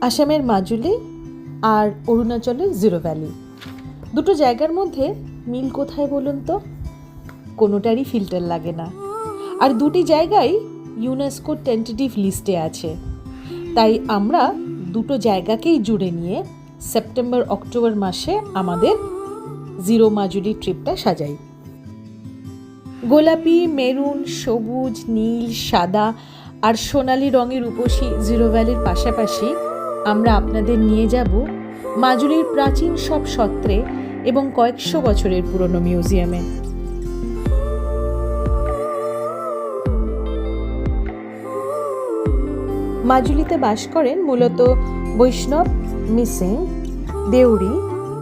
আসামের মাজুলি আর অরুণাচলের zero valley, দুটো জায়গার মধ্যে মিল কোথায় বলুন তো? কোনোটারই ফিল্টার লাগে না, আর দুটি জায়গাই ইউনেস্কো টেন্টেটিভ লিস্টে আছে। তাই আমরা দুটো জায়গাকেই জুড়ে নিয়ে সেপ্টেম্বর অক্টোবর মাসে আমাদের জিরো মাজুলি ট্রিপটা সাজাই। গোলাপি, মেরুন, সবুজ, নীল, সাদা আর সোনালি রঙের রূপসী জিরো ভ্যালির পাশাপাশি আমরা আপনাদের নিয়ে যাব মাজুলির প্রাচীন সব সত্রে এবং কয়েকশো বছরের পুরনো মিউজিয়ামে। মাজুলিতে বাস করেন মূলত বৈষ্ণব, মিসিং, দেউরি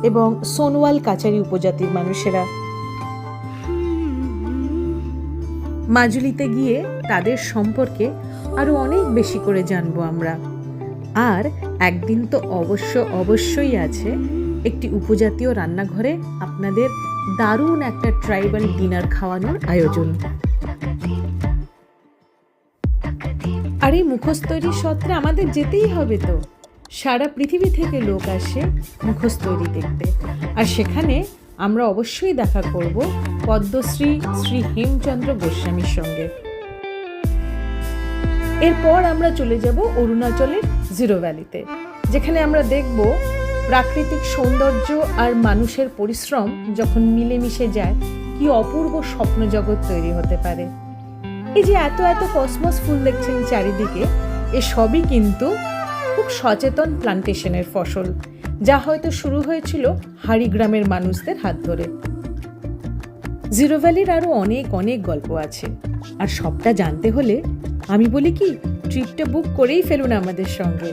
এবং সোনওয়াল কাচারি উপজাতির মানুষেরা। মাজুলিতে গিয়ে তাদের সম্পর্কে আরো অনেক বেশি করে জানবো আমরা। আর একদিন তো অবশ্যই আছে একটি উপজাতীয় রান্নাঘরে আপনাদের দারুণ একটা ট্রাইবাল ডিনার খাওয়ানোর আয়োজন। আর এই মুখোশ তৈরির সত্রে আমাদের যেতেই হবে তো। সারা পৃথিবী থেকে লোক আসে মুখোশ তৈরি দেখতে, আর সেখানে আমরা অবশ্যই দেখা করব পদ্মশ্রী শ্রী হেমচন্দ্র গোস্বামীর সঙ্গে। এরপর আমরা চলে যাব অরুণাচলের জিরো ভ্যালিতে, যেখানে আমরা দেখব প্রাকৃতিক সৌন্দর্য আর মানুষের পরিশ্রম যখন মিলেমিশে যায় কি অপূর্ব স্বপ্ন জগৎ তৈরি হতে পারে। এই যে এত এত কসমস ফুল দেখছেন চারিদিকে, এ সবই কিন্তু খুব সচেতন প্লান্টেশনের ফসল, যা হয়তো শুরু হয়েছিল হাড়ি গ্রামের মানুষদের হাত ধরে। জিরো ভ্যালির আরো অনেক গল্প আছে, আর সবটা জানতে হলে আমি বলি কি, ট্রিপটা বুক করেই ফেলুন আমাদের সঙ্গে।